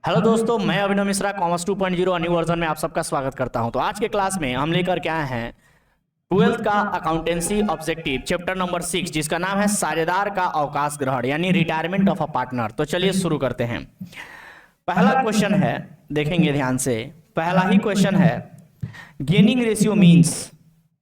Hello दोस्तों, मैं अभिनव Mishra commerce 2.0 new version में आप सबका स्वागत करता हूं। तो आज के क्लास में हम लेकर के आए हैं ट्वेल्थ का अकाउंटेंसी ऑब्जेक्टिव चैप्टर नंबर 6, जिसका नाम है साझेदार का अवकाश ग्रहण यानी रिटायरमेंट ऑफ अ पार्टनर। तो चलिए शुरू करते हैं। पहला क्वेश्चन है, देखेंगे ध्यान से। पहला ही क्वेश्चन है, गेनिंग रेशियो मींस।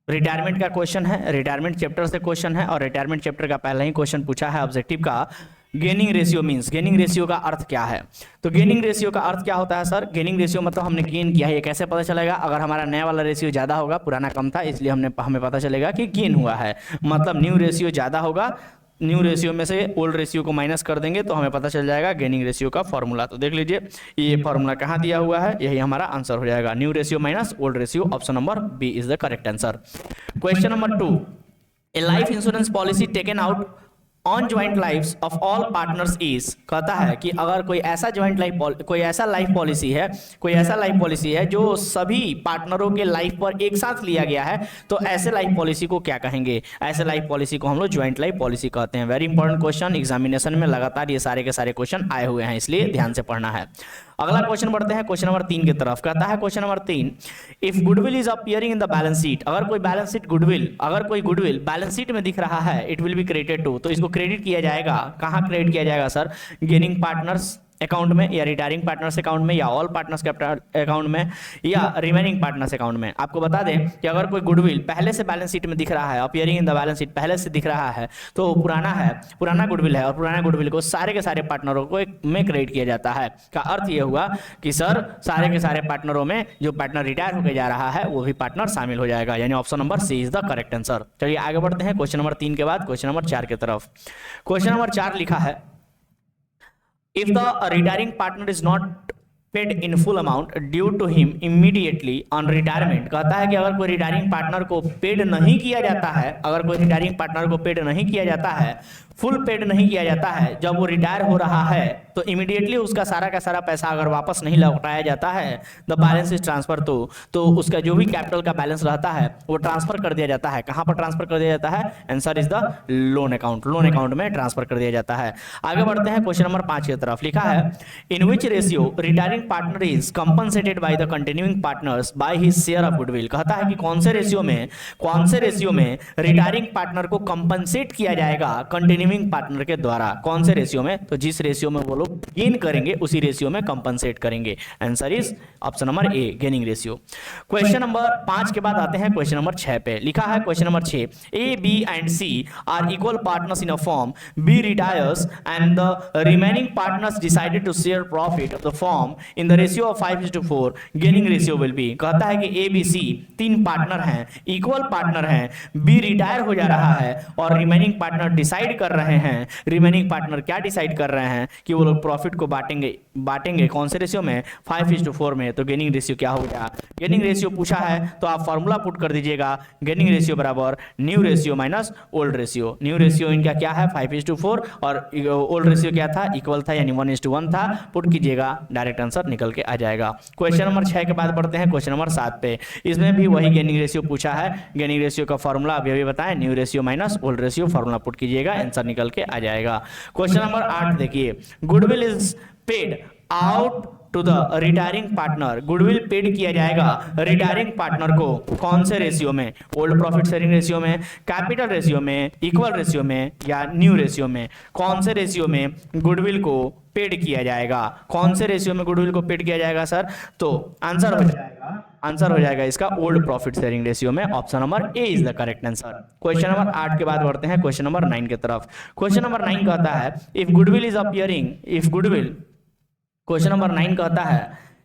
रिटायरमेंट का क्वेश्चन है, रिटायरमेंट चैप्टर से क्वेश्चन है और रिटायरमेंट चैप्टर का पहला ही क्वेश्चन पूछा है ऑब्जेक्टिव का। Gaining ratio means, gaining ratio का अर्थ क्या है? तो गेनिंग रेशियो का अर्थ क्या होता है सर? गेनिंग रेशियो मतलब हमने गेन किया है। ये कैसे पता चलेगा? अगर हमारा नया वाला रेशियो ज्यादा होगा, पुराना कम था, इसलिए हमें पता चलेगा कि गेन हुआ है। मतलब न्यू रेशियो ज्यादा होगा, न्यू रेशियो में से ओल्ड रेशियो को माइनस कर देंगे तो हमें पता चल जाएगा गेनिंग रेशियो का फॉर्मूला। तो देख लीजिए, ये फॉर्मूला कहाँ दिया हुआ है, यही हमारा आंसर हो जाएगा। New ratio minus old ratio, option number B is the correct answer. Question number 2, a life insurance policy taken out on joint lifes of all partners is. कहता है कि अगर कोई ऐसा लाइफ पॉलिसी है जो सभी पार्टनरों के लाइफ पर एक साथ लिया गया है, तो ऐसे लाइफ पॉलिसी को क्या कहेंगे? ऐसे लाइफ पॉलिसी को हम लोग ज्वाइंट लाइफ पॉलिसी कहते हैं। वेरी इंपॉर्टेंट क्वेश्चन, एग्जामिनेशन में लगातार ये सारे के सारे क्वेश्चन आए हुए हैं, इसलिए ध्यान से पढ़ना है। अगला क्वेश्चन बढ़ते हैं क्वेश्चन नंबर 3 की तरफ। कहता है question number 3, if goodwill is appearing in the balance sheet. अगर कोई गुडविल बैलेंस शीट में दिख रहा है, it will be credited to. तो इसको क्रेडिट किया जाएगा, कहां क्रेडिट किया जाएगा सर? गेनिंग पार्टनर्स अकाउंट में, या रिटायरिंग पार्टनर्स अकाउंट में, या ऑल पार्टनर्स के अकाउंट में, या रिमेनिंग पार्टनर्स अकाउंट में। आपको बता दें कि अगर कोई गुडविल पहले से बैलेंस शीट में दिख रहा है, appearing in the balance sheet पहले से दिख रहा है, तो पुराना गुडविल है, और पुराना गुडविल को सारे के सारे पार्टनरों को में क्रेडिट किया जाता है। का अर्थ ये हुआ कि सर सारे के सारे पार्टनरों में जो पार्टनर रिटायर होकर जा रहा है वो भी पार्टनर शामिल हो जाएगा, यानी option number C is the correct answer. चलिए आगे बढ़ते हैं क्वेश्चन नंबर 3 के बाद क्वेश्चन नंबर 4 की तरफ। क्वेश्चन नंबर 4 लिखा है, if the retiring partner is not paid in full amount due to him immediately on retirement। कहता है कि अगर कोई रिटायरिंग पार्टनर को पेड नहीं किया जाता है, अगर कोई रिटायरिंग पार्टनर को पेड नहीं किया जाता है, फुल पेड नहीं किया जाता है, जब वो रिटायर हो रहा है, तो इमीडिएटली उसका सारा का सारा पैसा अगर वापस नहीं लौटाया जाता है, द बैलेंस इज ट्रांसफर तो उसका जो भी कैपिटल का बैलेंस रहता है वो ट्रांसफर कर दिया जाता है। कहां पर ट्रांसफर कर दिया जाता है? Answer is the loan account में ट्रांसफर कर दिया जाता है। आगे बढ़ते हैं क्वेश्चन नंबर 5 की तरफ। लिखा है, in which ratio retiring partner is compensated by the continuing partners by his share of goodwill. कहता है कि कौन से रेशियो में रिटायरिंग पार्टनर को कंपनसेट किया जाएगा कंटिन्यूइंग पार्टनर के द्वारा। कौन से रेशियो में? तो जिस रेशियो में वो लोग गेन करेंगे उसी रेशियो में कंपनसेट करेंगे। Answer is option number A, gaining ratio. Question number 5 के बाद आते हैं क्वेश्चन नंबर 6 पे। लिखा है question number 6, A B and C are equal partners in a firm, B retires and the remaining partners decided to share profit of the firm in the ratio of 5:4, gaining ratio will be. कहता है कि A B C 3 partner हैं, equal partner हैं, B retire हो जा रहा है और रिमेनिंग पार्टनर डिसाइड कर रहे हैं। रिमेनिंग पार्टनर क्या डिसाइड कर रहे हैं? कि वो लोग प्रॉफिट को बांटेंगे कौन से रेशियो में? 5:4 में। तो गेनिंग रेशियो क्या हो गया? गेनिंग रेशियो पूछा है तो आप फॉर्मूला पुट कर दीजिएगा, गेनिंग रेशियो बराबर new ratio minus old ratio. New ratio इनका क्या है? 5:4, और ओल्ड रेशियो क्या था? इक्वल था, यानी 1:1 था। पुट कीजिएगा, डायरेक्ट आंसर निकल के आ जाएगा। क्वेश्चन नंबर 6 के बाद बढ़ते हैं क्वेश्चन नंबर 7 पे। इसमें भी वही गेनिंग रेशियो पूछा है। गेनिंग रेशियो का फॉर्मूला अभी बताएं, new ratio minus old ratio. Formula put कीजिएगा, आंसर निकल के आ जाएगा। क्वेश्चन नंबर 8 देखिए, goodwill is paid out to the retiring partner. Goodwill paid किया जाएगा रिटायरिंग पार्टनर को कौन से रेशियो में? ओल्ड प्रॉफिट शेयरिंग रेशियो में, कैपिटल रेशियो में, इक्वल रेशियो में, या न्यू रेशियो में? कौन से रेशियो में गुडविल को पेड किया जाएगा? कौन से रेशियो में गुडविल को पेड किया जाएगा सर? तो आंसर हो जाएगा इसका ओल्ड प्रॉफिट शेयरिंग रेशियो में। Option number A is the correct answer. Question number 8 के बाद बढ़ते हैं क्वेश्चन नंबर 9 की तरफ। क्वेश्चन नंबर 9 कहता है, क्वेश्चन नंबर 9 कहता है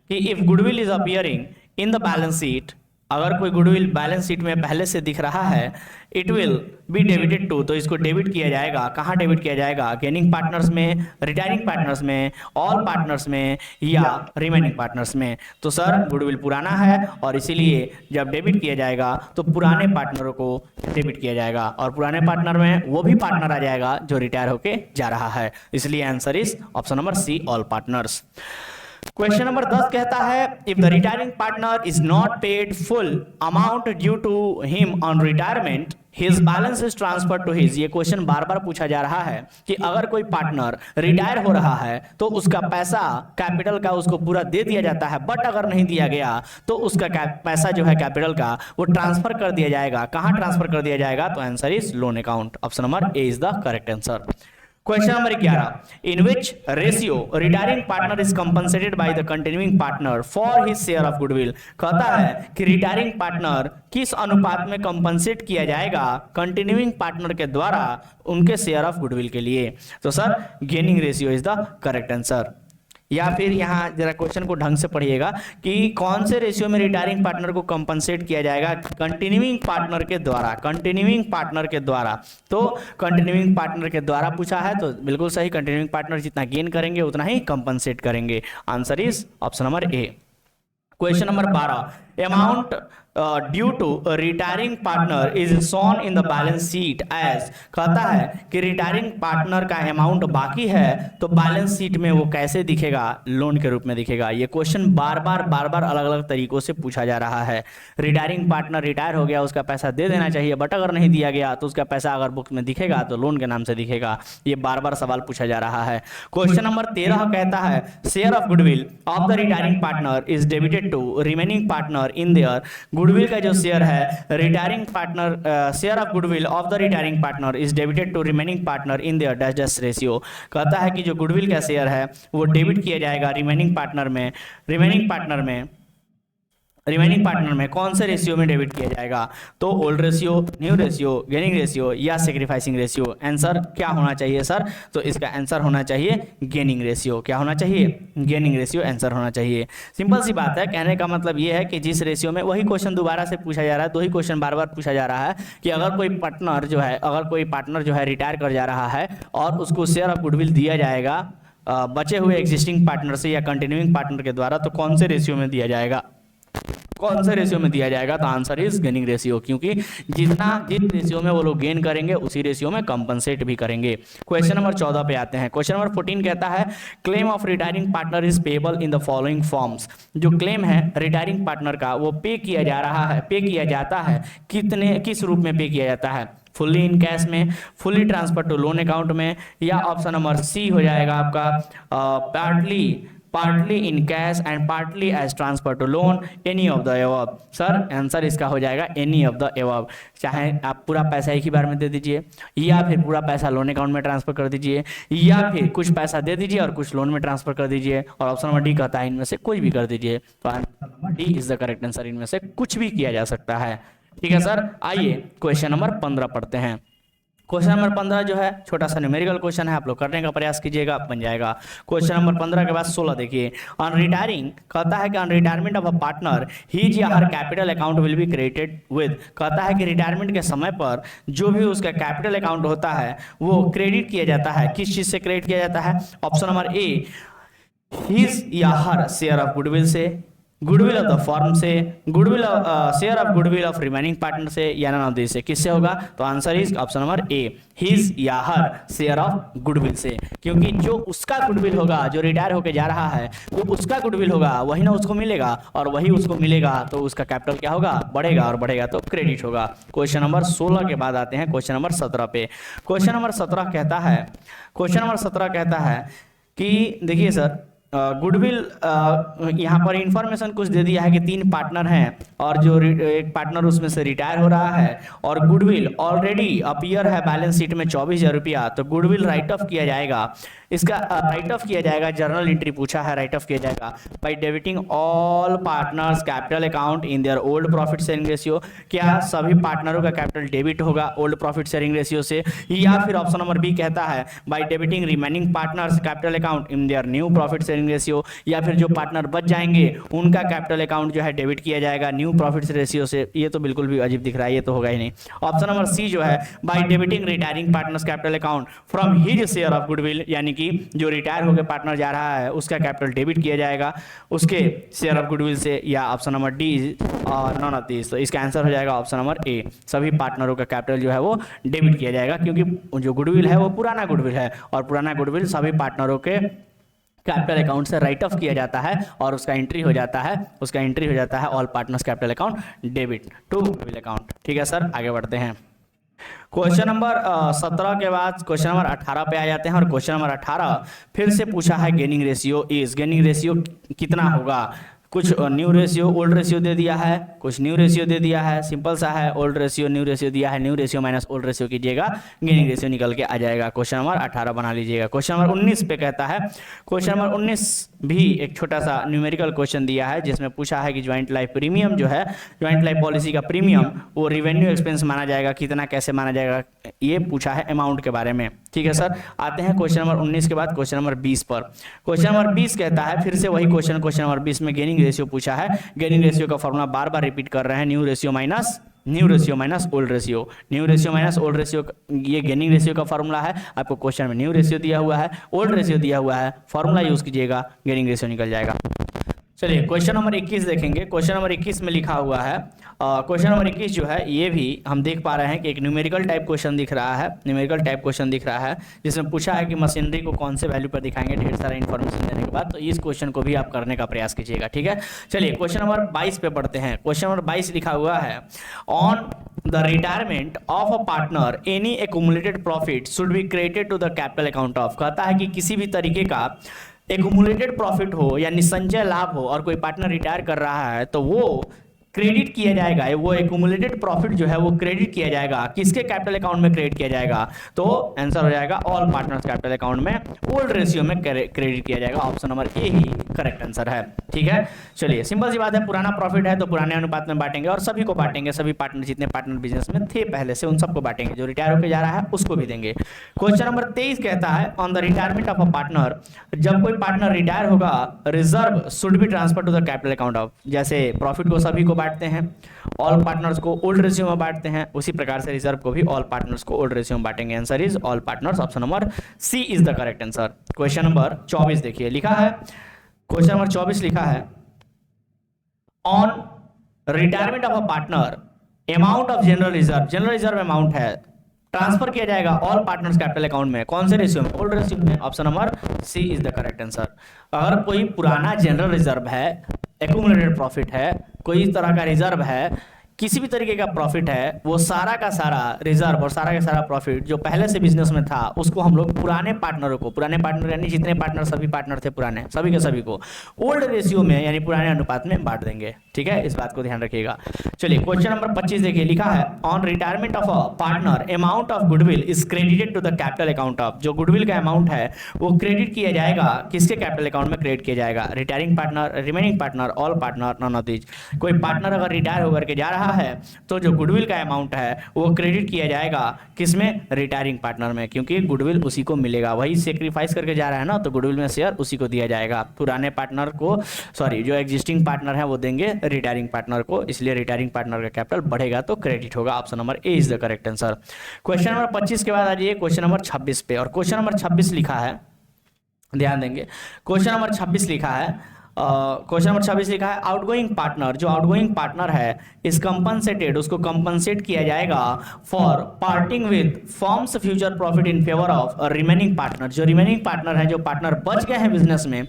कि if goodwill is appearing in the balance sheet, अगर कोई गुडविल बैलेंस शीट में पहले से दिख रहा है, it will be debited to. तो इसको डेबिट किया जाएगा, कहां डेबिट किया जाएगा? गेनिंग पार्टनर्स में, रिटायरिंग पार्टनर्स में, ऑल पार्टनर्स में, या रिमेनिंग पार्टनर्स में? तो सर गुडविल पुराना है और इसीलिए जब डेबिट किया जाएगा तो पुराने पार्टनरों को डेबिट किया जाएगा, और पुराने पार्टनर में वो भी पार्टनर आ जाएगा जो रिटायर होके जा रहा है। इसलिए answer is option number C, all partners. Question number 10 कहता है if the retiring partner is not paid full amount due to him on retirement his balance is transfer to his. ये क्वेश्चन बार बार पूछा जा रहा है कि अगर कोई पार्टनर रिटायर हो रहा है तो उसका पैसा कैपिटल का उसको पूरा दे दिया जाता है, बट अगर नहीं दिया गया तो उसका पैसा जो है कैपिटल का वो ट्रांसफर कर दिया जाएगा। कहां ट्रांसफर कर दिया जाएगा? तो answer is loan account. Option number A is the correct answer. Question number 11 in which ratio retiring partner is compensated by the continuing partner for his share of goodwill. कहता है कि रिटायरिंग पार्टनर किस अनुपात में compensate किया जाएगा continuing partner के द्वारा उनके शेयर ऑफ गुडविल के लिए? तो sir gaining ratio is the correct answer. या फिर यहाँ जरा क्वेश्चन को ढंग से पढ़िएगा कि कौन से रेशियो में रिटायरिंग पार्टनर को कंपनसेट किया जाएगा कंटिन्यूइंग पार्टनर के द्वारा। कंटिन्यूइंग पार्टनर के द्वारा, तो कंटिन्यूइंग पार्टनर के द्वारा पूछा है तो बिल्कुल सही। कंटिन्यूइंग पार्टनर जितना गेन करेंगे उतना ही कंपनसेट करेंगे। Answer is option number A. Question number 12 amount due to retiring partner is shown in the balance sheet as. कहता है कि रिटायरिंग पार्टनर का अमाउंट बाकी है तो बैलेंस शीट में वो कैसे दिखेगा? लोन के रूप में दिखेगा। ये क्वेश्चन बार बार अलग अलग तरीकों से पूछा जा रहा है। रिटायरिंग पार्टनर रिटायर हो गया, उसका पैसा दे देना चाहिए, बट अगर नहीं दिया गया तो उसका पैसा अगर बुक में दिखेगा तो लोन के नाम से दिखेगा। ये बार बार सवाल पूछा जा रहा है। क्वेश्चन नंबर 13 कहता है share of goodwill of the retiring partner is debited to remaining partner in their. Goodwill का जो शेयर है retiring partner, share of goodwill of the retiring partner is debited to remaining partner in their dash dash ratio. कहता है कि जो goodwill का share है वो डेबिट किया जाएगा रिमेनिंग पार्टनर में कौन से रेशियो में डेबिट किया जाएगा? तो old ratio, new ratio, gaining ratio या सेक्रीफाइसिंग रेशियो। आंसर क्या होना चाहिए सर? तो इसका आंसर होना चाहिए गेनिंग रेशियो। क्या होना चाहिए? गेनिंग रेशियो आंसर होना चाहिए। सिंपल सी बात है। कहने का मतलब ये है कि जिस रेशियो में, वही क्वेश्चन दोबारा से पूछा जा रहा है, दो ही क्वेश्चन बार बार पूछा जा रहा है कि अगर कोई पार्टनर जो है रिटायर कर जा रहा है और उसको शेयर ऑफ गुडविल दिया जाएगा बचे हुए एग्जिस्टिंग पार्टनर से या कंटिन्यूइंग पार्टनर के द्वारा, तो कौन से रेशियो में दिया जाएगा? तो आंसर इज गेनिंग रेशियो, क्योंकि जिस रेशियो में वो लोग गेन करेंगे उसी रेशियो में कंपनसेट भी करेंगे। क्वेश्चन नंबर 14 पे आते हैं। क्वेश्चन नंबर 14 कहता है claim of retiring partner is payable in the following forms. जो क्लेम है रिटायरिंग पार्टनर का वो पे किया जाता है किस रूप में पे किया जाता है? फुल्ली इन कैश में, fully transfer to loan account में, या ऑप्शन नंबर सी हो जाएगा आपका partly in cash and partly as transfer to loan, any of the above. Sir answer इसका हो जाएगा एनी ऑफ द अबव। चाहे आप पूरा पैसा एक ही बार में दे दीजिए, या फिर पूरा पैसा लोन अकाउंट में ट्रांसफर कर दीजिए, या फिर कुछ पैसा दे दीजिए और कुछ लोन में ट्रांसफर कर दीजिए, और ऑप्शन नंबर डी कहता है इनमें से कोई भी कर दीजिए। तो answer number D is the correct answer. इनमें से कुछ भी किया जा सकता है। ठीक है सर, आइए क्वेश्चन नंबर 15 पढ़ते हैं। क्वेश्चन नंबर 15 जो है छोटा सा न्यूमेरिकल क्वेश्चन है, आप लोग करने का प्रयास कीजिएगा, बन जाएगा। क्वेश्चन नंबर 15 के बाद 16 देखिए। ऑन रिटायरिंग कहता है कि on retirement of a partner his या her capital account will be credited with. कहता है कि रिटायरमेंट के समय पर जो भी उसका कैपिटल अकाउंट होता है वो क्रेडिट किया जाता है। किस चीज से क्रेडिट किया जाता है? ऑप्शन नंबर ए हिज या हर शेयर ऑफ गुडविल से, गुडविल ऑफ द फर्म से, share of goodwill of remaining partner से, या नन ऑफ दिस से। किससे होगा? तो answer is option number A his या हर शेयर ऑफ गुडविल से। क्योंकि जो उसका गुडविल होगा, जो रिटायर होकर जा रहा है, जो उसका गुडविल होगा वही ना उसको मिलेगा, और वही उसको मिलेगा तो उसका कैपिटल क्या होगा? बढ़ेगा, और बढ़ेगा तो क्रेडिट होगा। क्वेश्चन नंबर 16 के बाद आते हैं क्वेश्चन नंबर 17 पे। क्वेश्चन नंबर 17 कहता है कि देखिए सर गुडविल यहाँ पर इंफॉर्मेशन कुछ दे दिया है कि 3 पार्टनर हैं और जो एक पार्टनर उसमें से रिटायर हो रहा है, और गुडविल ऑलरेडी अपीयर है बैलेंस शीट में 24,000 रुपया। तो गुडविल राइट ऑफ किया जाएगा। इसका राइट ऑफ किया जाएगा, जर्नल एंट्री पूछा है, राइट ऑफ किया जाएगा by debiting all partners capital account in their old profit sharing ratio. क्या सभी पार्टनरों का कैपिटल डेबिट होगा ओल्ड प्रॉफिट शेयरिंग रेशियो से? या फिर ऑप्शन नंबर बी कहता है by debiting remaining partners capital account in their new profit sharing ratio. या फिर जो पार्टनर बच जाएंगे उनका कैपिटल अकाउंट जो है डेबिट किया जाएगा न्यू प्रॉफिट रेशियो से। ये तो बिल्कुल भी अजीब दिख रहा है, ये तो होगा ही नहीं। ऑप्शन नंबर सी जो है by debiting retiring partners capital account from his share of goodwill, यानी कि जो रिटायर होकर पार्टनर जा रहा है उसका कैपिटल डेबिट किया जाएगा उसके शेयर ऑफ गुडविल से, या ऑप्शन नंबर डी और नॉन ऑफ दिस। तो इसका आंसर हो जाएगा ऑप्शन नंबर ए, सभी पार्टनरों का कैपिटल जो है वो डेबिट किया जाएगा, क्योंकि जो गुडविल है वो पुराना गुडविल है, और पुराना गुडविल सभी पार्टनरों के कैपिटल अकाउंट से राइट ऑफ किया जाता है और उसका एंट्री हो जाता है all partners capital account debit to goodwill account. ठीक है सर, आगे बढ़ते हैं। क्वेश्चन नंबर 17 के बाद क्वेश्चन नंबर 18 पे आ जाते हैं और क्वेश्चन नंबर 18 फिर से पूछा है गेनिंग रेशियो कितना होगा। कुछ न्यू रेशियो ओल्ड रेशियो दे दिया है, कुछ न्यू रेशियो दे दिया है, सिंपल सा है, ओल्ड रेशियो न्यू रेशियो दिया है, new ratio minus old ratio कीजिएगा, गेनिंग रेशियो निकल के आ जाएगा। क्वेश्चन नंबर 18 बना लीजिएगा। क्वेश्चन नंबर 19 पे कहता है, क्वेश्चन नंबर 19 भी एक छोटा सा न्यूमेरिकल क्वेश्चन दिया है जिसमें पूछा है कि ज्वाइंट लाइफ प्रीमियम जो है, ज्वाइंट लाइफ पॉलिसी का प्रीमियम वो रिवेन्यू एक्सपेंस माना जाएगा, कितना कैसे माना जाएगा, ये पूछा है अमाउंट के बारे में। ठीक है सर, आते हैं क्वेश्चन नंबर 19 के बाद क्वेश्चन नंबर 20 पर। क्वेश्चन नंबर 20 कहता है फिर से वही क्वेश्चन नंबर 20 में गेनिंग रेशियो पूछा है। गेनिंग रेशियो का फॉर्मूला बार बार रिपीट कर रहे हैं, new ratio minus old ratio, new ratio minus old ratio, ये गेनिंग रेशियो का फॉर्मूला है। आपको क्वेश्चन में न्यू रेशियो दिया हुआ है, ओल्ड रेशियो दिया हुआ है, फॉर्मूला यूज कीजिएगा, गेनिंग रेशियो निकल जाएगा। चलिए क्वेश्चन नंबर 21 देखेंगे। क्वेश्चन नंबर 21 में लिखा हुआ है, क्वेश्चन नंबर 21 जो है ये भी हम देख पा रहे हैं कि एक न्यूमेरिकल टाइप क्वेश्चन दिख रहा है, जिसमें पूछा है कि मशीनरी को कौन से वैल्यू पर दिखाएंगे, ढेर सारा इन्फॉर्मेशन देने के बाद। तो इस क्वेश्चन को भी आप करने का प्रयास कीजिएगा। ठीक है, चलिए क्वेश्चन नंबर 22 पे पढ़ते हैं। क्वेश्चन नंबर 22 लिखा हुआ है, on the retirement of a partner any accumulated profit should be credited to the capital account of. कहता है कि किसी भी तरीके का एक्यूमुलेटेड प्रॉफिट हो यानी संचय लाभ हो और कोई पार्टनर रिटायर कर रहा है तो वो क्रेडिट किया जाएगा, वो एक्यूमुलेटेड प्रॉफिट जो है वो क्रेडिट किया जाएगा, किसके कैपिटल अकाउंट में क्रेडिट किया जाएगा, तो आंसर हो जाएगा ऑल पार्टनर्स कैपिटल अकाउंट में ओल्ड रेशियो में क्रेडिट किया जाएगा। ऑप्शन नंबर ए ही करेक्ट आंसर है। ठीक है, चलिए सिंपल सी बात है, पुराना प्रॉफिट है तो पुराने अनुपात में बांटेंगे और सभी को बांटेंगे, सभी पार्टनर जितने पार्टनर बिजनेस में थे पहले से उन सबको बांटेंगे, जो रिटायर होकर जा रहा है उसको भी देंगे। क्वेश्चन नंबर 23 कहता है, on the retirement of a partner, जब कोई पार्टनर रिटायर होगा reserve should be transfer to the capital account of. जैसे प्रॉफिट को सभी को बांटते हैं, ऑल पार्टनर्स को ओल्ड रेशियो में बांटते हैं, उसी प्रकार से रिजर्व को भी ऑल पार्टनर्स को ओल्ड रेशियो में बांटेंगे। Answer is all partners, option number C is the correct answer. Question number 24 देखिए लिखा है, क्वेश्चन नंबर 24 लिखा है, on retirement of a partner amount of general reserve amount है ट्रांसफर किया जाएगा ऑल पार्टनर्स कैपिटल अकाउंट में, कौन से रेशियो में, ओल्ड रेशियो में। Option number C is the correct answer. अगर कोई पुराना जनरल रिजर्व है, एक्यूमुलेटेड प्रॉफिट है, कोई इस तरह का रिजर्व है, किसी भी तरीके का प्रॉफिट है, वो सारा का सारा रिजर्व और सारा का सारा प्रॉफिट जो पहले से बिजनेस में था उसको हम लोग पुराने पार्टनरों को, पुराने पार्टनर यानी जितने पार्टनर सभी पार्टनर थे पुराने, सभी के सभी को ओल्ड रेशियो में यानी पुराने अनुपात में बांट देंगे। ठीक है, इस बात को ध्यान रखिएगा। चलिए क्वेश्चन नंबर 25 देखिए लिखा है, on retirement of a partner amount of goodwill is credited to the capital account of. जो गुडविल का अमाउंट है वो क्रेडिट किया जाएगा, किसके कैपिटल अकाउंट में क्रेडिट किया जाएगा, retiring partner, remaining partner, all partner, none of these. कोई पार्टनर अगर रिटायर होकर के जा रहा है तो जो गुडविल का अमाउंट है वो क्रेडिट किया जाएगा किसमें, रिटायरिंग पार्टनर में, क्योंकि गुडविल उसी को मिलेगा, वही सेक्रीफाइस करके जा रहा है ना, तो गुडविल में शेयर उसी को दिया जाएगा। पुराने पार्टनर को, सॉरी जो एग्जिस्टिंग पार्टनर है वो देंगे रिटायरिंग पार्टनर को, इसलिए रिटायरिंग पार्टनर का कैपिटल बढ़ेगा तो क्रेडिट होगा। Option number A is the correct answer. Question number 25 के बाद आ जाइए क्वेश्चन नंबर 26 पे, और क्वेश्चन नंबर 26 लिखा है, ध्यान देंगे, क्वेश्चन नंबर 26 लिखा है, क्वेश्चन नंबर 26 लिखा है, आउटगोइंग पार्टनर, जो आउटगोइंग पार्टनर है इस कंपनसेटेड, उसको कंपनसेट किया जाएगा for parting with firm's future profit in favour of remaining partner. जो रिमेनिंग पार्टनर है, जो पार्टनर बच गए हैं बिजनेस में,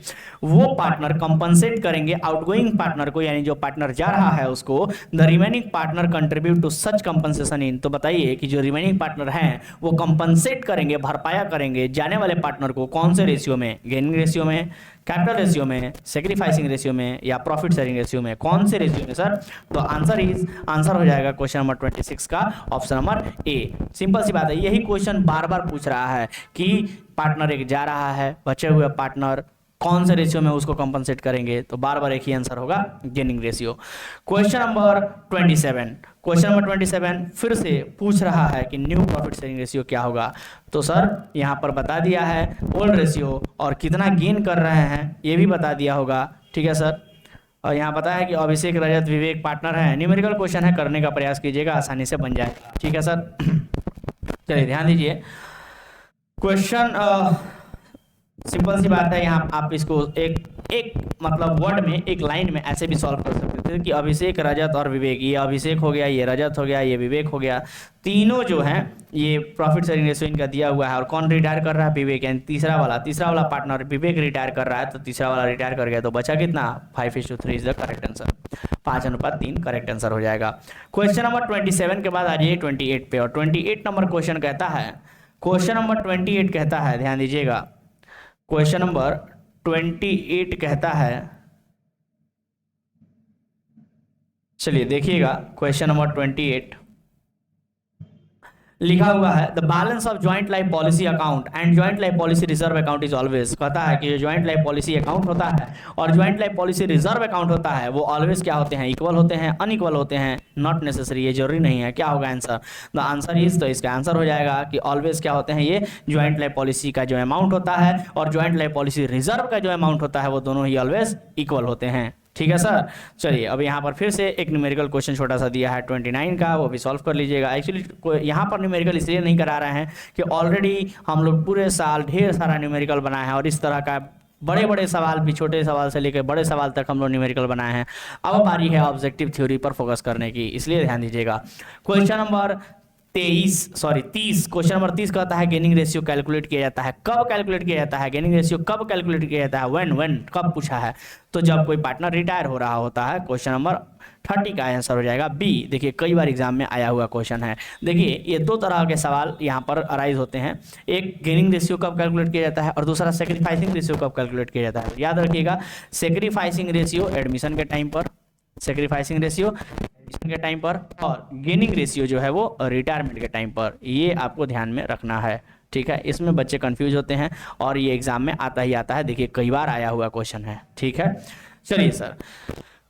वो पार्टनर कंपनसेट करेंगे आउटगोइंग पार्टनर को, यानी जो पार्टनर जा रहा है उसको, the remaining partner contribute to such compensation in. तो बताइए कि जो रिमेनिंग पार्टनर हैं वो कंपनसेट करेंगे, भरपाया करेंगे जाने वाले पार्टनर को, कौन से रेशियो में, गेनिंग रेशियो में, कैपिटल रेशियो में, सेक्रीफाइसिंग रेशियो में, या प्रॉफिट शेयरिंग रेशियो में, कौन से रेशियो में सर। तो आंसर हो जाएगा क्वेश्चन नंबर 26 का ऑप्शन नंबर ए। सिंपल सी बात है, यही क्वेश्चन बार बार पूछ रहा है कि पार्टनर एक जा रहा है, बचे हुए पार्टनर कौन से रेशियो में उसको कंपनसेट करेंगे, तो बार बार एक ही आंसर होगा, gaining ratio. Question number 27, question number 27 फिर से पूछ रहा है कि न्यू प्रॉफिट शेयरिंग रेशियो क्या होगा। तो सर यहाँ पर बता दिया है ओल्ड रेशियो, और कितना गेन कर रहे हैं ये भी बता दिया होगा। ठीक है सर, और यहाँ पता है कि अभिषेक, रजत, विवेक पार्टनर है। न्यूमेरिकल क्वेश्चन है, करने का प्रयास कीजिएगा, आसानी से बन जाएगा। ठीक है सर, चलिए ध्यान दीजिए, क्वेश्चन सिंपल सी बात है, यहाँ आप इसको एक एक मतलब वर्ड में, एक लाइन में ऐसे भी सॉल्व कर सकते थे कि अभिषेक, रजत और विवेक, ये अभिषेक हो गया, ये रजत हो गया, ये विवेक हो गया, तीनों जो हैं ये प्रॉफिट शेयरिंग रेशियो इनका दिया हुआ है, और कौन रिटायर कर रहा है? विवेक, यानी तीसरा वाला पार्टनर विवेक रिटायर कर रहा है, तो तीसरा वाला रिटायर कर गया, तो बचा कितना? 5:3 is the correct answer. 5:3 correct answer हो जाएगा। क्वेश्चन नंबर 27 के बाद आ जाइए 28 पे, और 28 नंबर क्वेश्चन कहता है, क्वेश्चन नंबर 28 कहता है, ध्यान दीजिएगा, क्वेश्चन नंबर 28 कहता है, चलिए देखिएगा, क्वेश्चन नंबर 28 लिखा हुआ है, the balance of joint life policy account and joint life policy reserve account is always, कहता है कि जो ज्वाइंट लाइफ पॉलिसी अकाउंट होता है और joint life policy reserve account होता है वो ऑलवेज क्या होते हैं? इक्वल होते हैं, अनइक्वल होते हैं, नॉट नेसेसरी, ये जरूरी नहीं है। क्या होगा आंसर? द आंसर इज, तो इसका आंसर हो जाएगा कि ऑलवेज क्या होते हैं? ये ज्वाइंट लाइफ पॉलिसी का जो अमाउंट होता है और ज्वाइंट लाइफ पॉलिसी रिजर्व का जो अमाउंट होता है वो दोनों ही ऑलवेज इक्वल होते हैं। ठीक है सर, चलिए अब यहाँ पर फिर से एक न्यूमेरिकल क्वेश्चन छोटा सा दिया है 29 का, वो भी सॉल्व कर लीजिएगा। एक्चुअली यहाँ पर न्यूमेरिकल इसलिए नहीं करा रहे हैं कि ऑलरेडी हम लोग पूरे साल ढेर सारा न्यूमेरिकल बनाए हैं, और इस तरह का बड़े बड़े सवाल भी, छोटे सवाल से लेकर बड़े सवाल तक हम लोग न्यूमेरिकल बनाए हैं। अब बारी है ऑब्जेक्टिव थ्योरी पर फोकस करने की, इसलिए ध्यान दीजिएगा। क्वेश्चन नंबर 30, क्वेश्चन नंबर 30 कहता है गेनिंग रेशियो कैलकुलेट किया जाता है, कब कैलकुलेट किया जाता है? गेनिंग रेशियो कब कैलकुलेट किया जाता है? व्हेन कब पूछा है? तो जब कोई पार्टनर रिटायर हो रहा होता है। क्वेश्चन नंबर 30 का आंसर हो जाएगा बी। देखिए कई बार एग्जाम में आया हुआ क्वेश्चन है। देखिए ये दो तरह के सवाल यहाँ पर अराइज होते हैं, एक गेनिंग रेशियो कब कैलकुलेट किया जाता है और दूसरा सेक्रीफाइसिंग रेशियो कब कैलकुलेट किया जाता है। याद रखिएगा, सेक्रीफाइसिंग रेशियो एडमिशन के टाइम पर, सेक्रीफाइसिंग रेशियो एडमिशन के टाइम पर, और गेनिंग रेशियो जो है वो रिटायरमेंट के टाइम पर। ये आपको ध्यान में रखना है, ठीक है। इसमें बच्चे कंफ्यूज होते हैं और ये एग्जाम में आता ही आता है। देखिए कई बार आया हुआ क्वेश्चन है, ठीक है। चलिए सर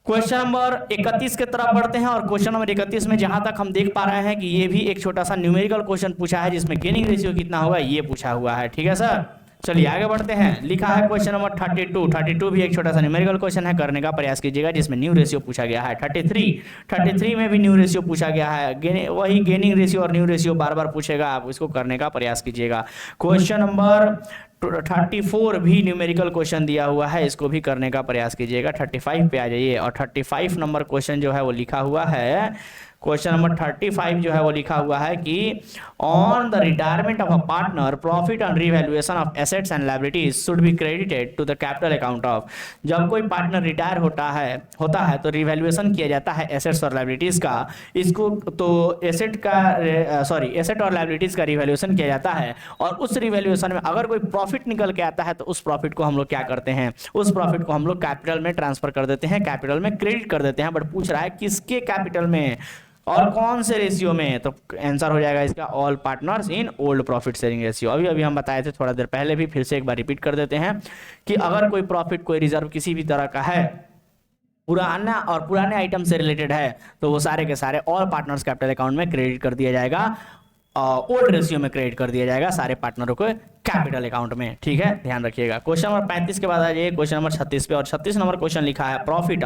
क्वेश्चन नंबर 31 की तरफ बढ़ते हैं, और क्वेश्चन नंबर 31 में जहां तक हम देख पा रहे हैं कि ये भी एक छोटा सा न्यूमेरिकल क्वेश्चन पूछा है जिसमें गेनिंग रेशियो कितना होगा ये पूछा हुआ है, ठीक है सर। चलिए आगे बढ़ते हैं। लिखा है क्वेश्चन नंबर 32 भी एक छोटा सा न्यूमेरिकल क्वेश्चन है, करने का प्रयास कीजिएगा, जिसमें न्यू रेशियो पूछा गया है। 33 में भी न्यू रेशियो पूछा गया है, वही गेनिंग रेशियो और न्यू रेशियो बार बार पूछेगा, आप इसको करने का प्रयास कीजिएगा। क्वेश्चन नंबर 34 भी न्यूमेरिकल क्वेश्चन दिया हुआ है, इसको भी करने का प्रयास कीजिएगा। 35 पे आ जाइए, और 35 नंबर क्वेश्चन जो है वो लिखा हुआ है, क्वेश्चन नंबर 35 जो है वो लिखा हुआ है कि on the retirement of a partner profit on revaluation of assets and liabilities should be credited to the capital account of. जब कोई पार्टनर रिटायर होता है तो रिवैल्यूएशन किया जाता है एसेट्स और लायबिलिटीज का। इसको तो एसेट और लायबिलिटीज का रिवैल्यूएशन किया जाता है, और उस रिवैल्यूएशन में अगर कोई प्रॉफिट निकल के आता है तो उस प्रॉफिट को हम लोग क्या करते हैं? उस प्रॉफिट को हम लोग कैपिटल में ट्रांसफर कर देते हैं, कैपिटल में क्रेडिट कर देते हैं। बट पूछ रहा है किसके कैपिटल में और कौन से रेशियो में? तो आंसर हो जाएगा इसका all partners in old profit sharing ratio. अभी हम बताए थे थोड़ा देर पहले भी, फिर से एक बार रिपीट कर देते हैं कि अगर कोई प्रॉफिट, कोई रिजर्व किसी भी तरह का है, पुराने आइटम से रिलेटेड है, तो वो सारे के सारे ऑल पार्टनर्स कैपिटल अकाउंट में क्रेडिट कर दिया जाएगा, ओल्ड रेशियो में क्रेडिट कर दिया जाएगा सारे पार्टनरों को कैपिटल अकाउंट में, ठीक है, ध्यान रखिएगा। क्वेश्चन नंबर 35 के बाद आ जाइए क्वेश्चन नंबर 36 पे, और 36 नंबर क्वेश्चन लिखा है profit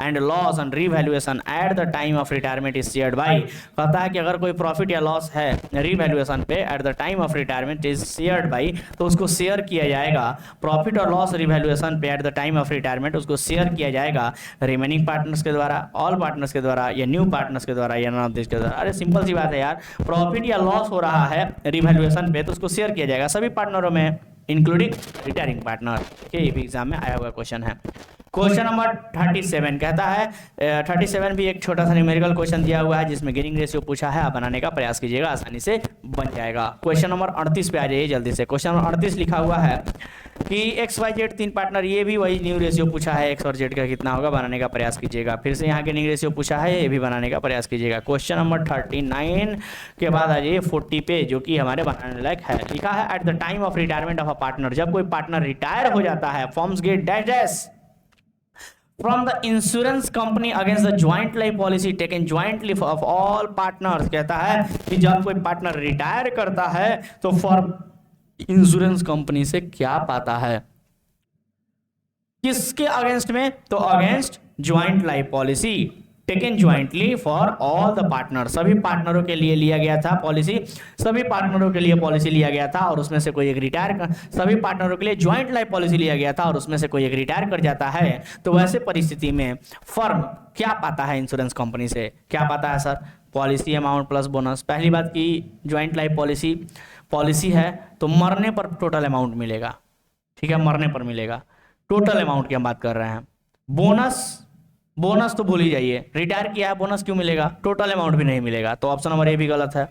and loss on revaluation eight the time of retirement is shared by. कहता है कि अगर कोई प्रॉफिट या लॉस है रिवैल्यूएशन पे eight the time of retirement is shared by, तो उसको शेयर किया जाएगा। प्रॉफिट और लॉस रिवैल्यूएशन पे eight the time of retirement उसको शेयर किया जाएगा रिमेनिंग पार्टनर्स के द्वारा, ऑल पार्टनर्स के द्वारा, या न्यू पार्टनर्स के द्वारा, या नॉन ऑफ दिस के द्वारा। अरे सिंपल सी बात है यार, प्रॉफिट या लॉस हो रहा है रिवैल्यूएशन पे तो उसको शेयर किया जाएगा सभी पार्टनरों में, इंक्लूडिंग रिटायरिंग पार्टनर। ये भी एग्जाम में आया हुआ क्वेश्चन है। क्वेश्चन नंबर 37 कहता है, 37 भी एक छोटा सा न्यूमेरिकल क्वेश्चन दिया हुआ है जिसमें गेनिंग रेशियो पूछा है, आप बनाने का प्रयास कीजिएगा, आसानी से बन जाएगा। क्वेश्चन नंबर 38 पे आ जाइए जल्दी से। क्वेश्चन नंबर 38 लिखा हुआ है कि XYZ 3 पार्टनर, ये भी वही न्यू रेशियो पूछा है, X और Z का कितना होगा, बनाने का प्रयास कीजिएगा। फिर से यहाँ गेनिंग रेशियो पूछा है, ये भी बनाने का प्रयास कीजिएगा। क्वेश्चन नंबर 39 के बाद आ जाइए 40 पे, जो कि हमारे बनाने लायक है। लिखा है eight the time of retirement of a partner, जब कोई पार्टनर रिटायर हो जाता है, forms gate dash dash from the insurance company against the joint life policy taken jointly of all partners। कहता है कि जब कोई पार्टनर रिटायर करता है तो फॉर इंश्योरेंस कंपनी से क्या पाता है, किसके अगेंस्ट में? तो against joint life policy taken jointly for all the partner, सभी पार्टनरों के लिए लिया गया था पॉलिसी, सभी पार्टनरों के लिए पॉलिसी लिया गया था और उसमें से कोई एक रिटायर कर, सभी पार्टनरों के लिए ज्वाइंट लाइफ पॉलिसी लिया गया था और उसमें से कोई एक रिटायर कर जाता है, तो वैसे परिस्थिति में फर्म क्या पाता है इंश्योरेंस कंपनी से, क्या पाता है sir, policy amount plus bonus. पहली बात की ज्वाइंट लाइफ पॉलिसी है तो मरने पर टोटल अमाउंट मिलेगा, ठीक है, मरने पर मिलेगा, टोटल अमाउंट की हम बात कर रहे हैं। बोनस तो भूल ही जाइए, रिटायर किया है बोनस क्यों मिलेगा, टोटल अमाउंट भी नहीं मिलेगा, तो ऑप्शन नंबर ए भी गलत है।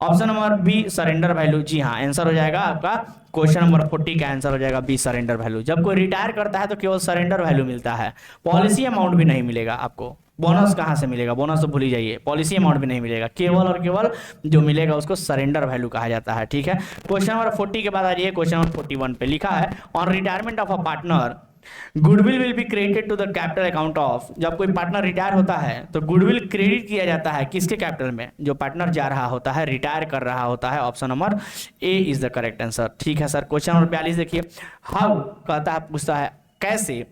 Option number B surrender value, जी हाँ, आंसर हो जाएगा आपका क्वेश्चन नंबर 40 का आंसर हो जाएगा बी सरेंडर वैल्यू। जब कोई रिटायर करता है तो केवल सरेंडर वैल्यू मिलता है, पॉलिसी अमाउंट भी नहीं मिलेगा आपको, बोनस कहां से मिलेगा, बोनस तो भूल ही जाइए, पॉलिसी अमाउंट भी नहीं मिलेगा, केवल और केवल जो मिलेगा उसको सरेंडर वैल्यू कहा जाता है, ठीक है। क्वेश्चन नंबर 40 के बाद आ जाइए, क्वेश्चन नंबर 41 पे लिखा है on retirement of a partner goodwill will be credited to the capital account of, जब कोई पार्टनर रिटायर होता है तो गुडविल क्रेडिट किया जाता है किसके कैपिटल में, जो पार्टनर जा रहा होता है, रिटायर कर रहा होता है। Option number A is the correct answer, ठीक है सर। क्वेश्चन नंबर 42 देखिए, हाउ कहता है, पूछता है कैसे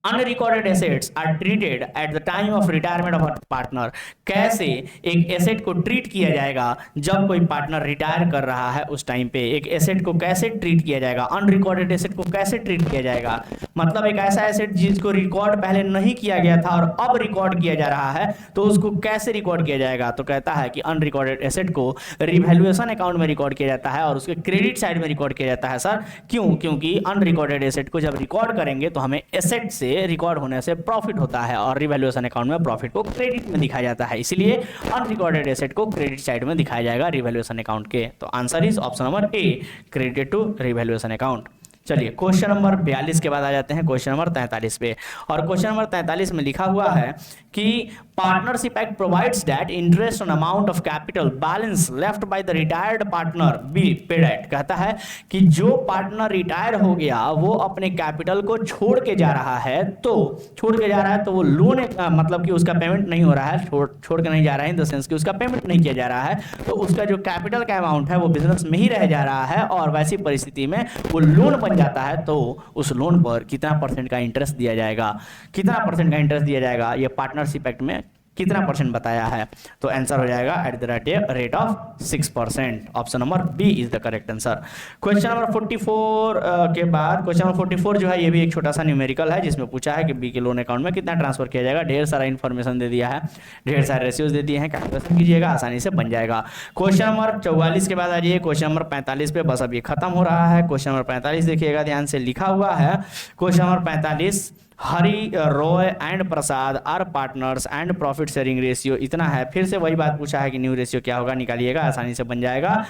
unrecorded assets are treated at the time of retirement of a partner, कैसे एक एसेट को ट्रीट किया जाएगा जब कोई पार्टनर रिटायर कर रहा है उस टाइम पे, एक एसेट को कैसे ट्रीट किया जाएगा, अनरिकॉर्डेड एसेट को कैसे ट्रीट किया जाएगा, मतलब एक ऐसा एसेट जिसको रिकॉर्ड पहले नहीं किया गया था और अब रिकॉर्ड किया जा रहा है तो उसको कैसे रिकॉर्ड किया जाएगा, तो कहता है कि अनरिकॉर्डेड एसेट को रिवैल्यूएशन अकाउंट में रिकॉर्ड किया जाता है और उसके क्रेडिट साइड में रिकॉर्ड किया जाता है। सर क्यों, क्योंकि अनरिकॉर्डेड एसेट को जब रिकॉर्ड करेंगे तो हमें एसेट से रिकॉर्ड होने से प्रॉफिट होता है और रिवैल्यूएशन अकाउंट में प्रॉफिट को क्रेडिट में दिखाया जाता है, इसलिए अनरिकॉर्डेड एसेट को क्रेडिट साइड में दिखाया जाएगा रिवैल्यूएशन अकाउंट के। तो answer is option number A, credit to revaluation account. चलिए क्वेश्चन नंबर 42 के बाद आ जाते हैं क्वेश्चन नंबर 43 पे, और क्वेश्चन नंबर 43 में लिखा हुआ है कि partnership act provides that interest on amount of capital balance left by the retired partner be paid at, कहता है कि जो पार्टनर रिटायर हो गया वो अपने कैपिटल को छोड़ के जा रहा है, तो छोड़ के जा रहा है तो वो लोन मतलब कि उसका पेमेंट नहीं हो रहा है, छोड़ के नहीं जा रहा है इन द सेंस कि उसका पेमेंट नहीं किया जा रहा है, तो उसका जो कैपिटल का अमाउंट है वो बिजनेस में ही रह जा रहा है और वैसी परिस्थिति में वो लोन बन जाता है, तो उस लोन पर कितना परसेंट का इंटरेस्ट दिया जाएगा, कितना परसेंट का इंटरेस्ट दिया जाएगा, ये पार्टनरशिप एक्ट में कितना परसेंट बताया है, तो आंसर हो जाएगा at the rate of 6%। Option number B is the correct answer. Question number 44 के बाद क्वेश्चन नंबर 44 जो है ये भी एक छोटा सा न्यूमेरिकल है जिसमें पूछा है कि बी के लोन अकाउंट में कितना ट्रांसफर किया जाएगा, ढेर सारा इन्फॉर्मेशन दे दिया है, ढेर सारे रेशियोज दे दिए हैं, कैलकुलेशन कीजिएगा आसानी से बन जाएगा। क्वेश्चन नंबर 44 के बाद आ जाइए क्वेश्चन नंबर 45 पे, बस अब ये खत्म हो रहा है। क्वेश्चन नंबर 45 देखिएगा ध्यान से, लिखा हुआ है question number 45, Hari Roy and Prasad are partners and profit sharing ratio इतना है, फिर से वही बात पूछा है कि न्यू रेशियो क्या होगा, निकालिएगा आसानी से बन जाएगा।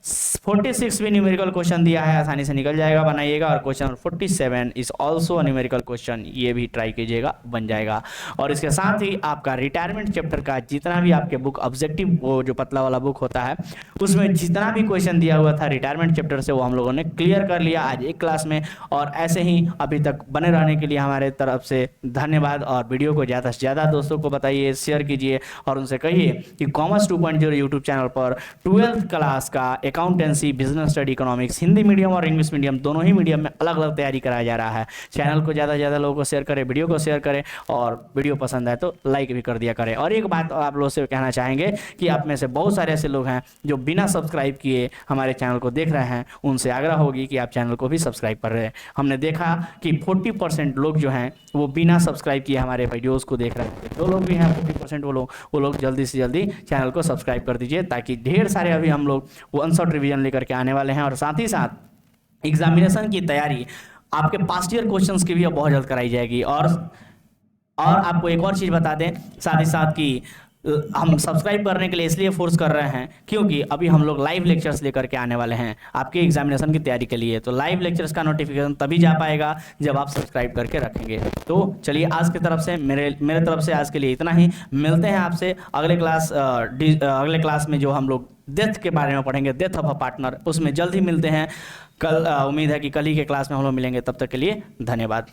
46 भी न्यूमेरिकल क्वेश्चन दिया है, आसानी से निकल जाएगा, बनाइएगा। और question 47 is also a numerical question, ये भी ट्राई कीजिएगा, बन जाएगा। और इसके साथ ही आपका रिटायरमेंट चैप्टर का जितना भी आपके बुक ऑब्जेक्टिव वो जो पतला वाला बुक होता है उसमें जितना भी क्वेश्चन दिया हुआ था रिटायरमेंट चैप्टर से वो हम लोगों ने क्लियर कर लिया आज एक क्लास में। और ऐसे ही अभी तक बने रहने के लिए हमारे तरफ से धन्यवाद, और वीडियो को ज़्यादा से ज़्यादा दोस्तों को बताइए, शेयर कीजिए और उनसे कहिए कि कॉमर्स 2.0 यूट्यूब चैनल पर 12th क्लास का accountancy, business study, economics, Hindi medium और इंग्लिश मीडियम दोनों ही मीडियम में अलग अलग तैयारी कराया जा रहा है। चैनल को ज़्यादा से ज़्यादा लोगों को शेयर करें, वीडियो को शेयर करें, और वीडियो पसंद आए तो लाइक भी कर दिया करें। और एक बात आप लोगों से कहना चाहेंगे कि आप में से बहुत सारे ऐसे लोग हैं जो बिना सब्सक्राइब किए हमारे चैनल को देख रहे हैं, उनसे आग्रह होगी कि आप चैनल को भी सब्सक्राइब कर रहे हैं। हमने देखा कि 40% लोग जो हैं वो बिना सब्सक्राइब किए हमारे वीडियोस को देख रहे हैं। जो लोग भी हैं 40% वो लोग जल्दी से जल्दी चैनल को सब्सक्राइब कर दीजिए, ताकि ढेर सारे अभी हम लोग वन शॉट रिवीजन लेकर के आने वाले हैं। और साथ ही साथ एग्जामिनेशन की तैयारी आपके पास्ट ईयर क्वेश्चंस की भी अब बहुत जल्द कराई जाएगी। और आपको एक और चीज़ बता दें साथ ही साथ कि हम सब्सक्राइब करने के लिए इसलिए फोर्स कर रहे हैं क्योंकि अभी हम लोग लाइव लेक्चर्स लेकर के आने वाले हैं आपके एग्जामिनेशन की तैयारी के लिए। तो लाइव लेक्चर्स का नोटिफिकेशन तभी जा पाएगा जब आप सब्सक्राइब करके रखेंगे। तो चलिए आज की तरफ से मेरे तरफ से आज के लिए इतना ही। मिलते हैं आपसे अगले क्लास में जो हम लोग डेथ के बारे में पढ़ेंगे, डेथ ऑफ अ पार्टनर, उसमें जल्द ही मिलते हैं। कल उम्मीद है कि कल ही के क्लास में हम लोग मिलेंगे। तब तक के लिए धन्यवाद।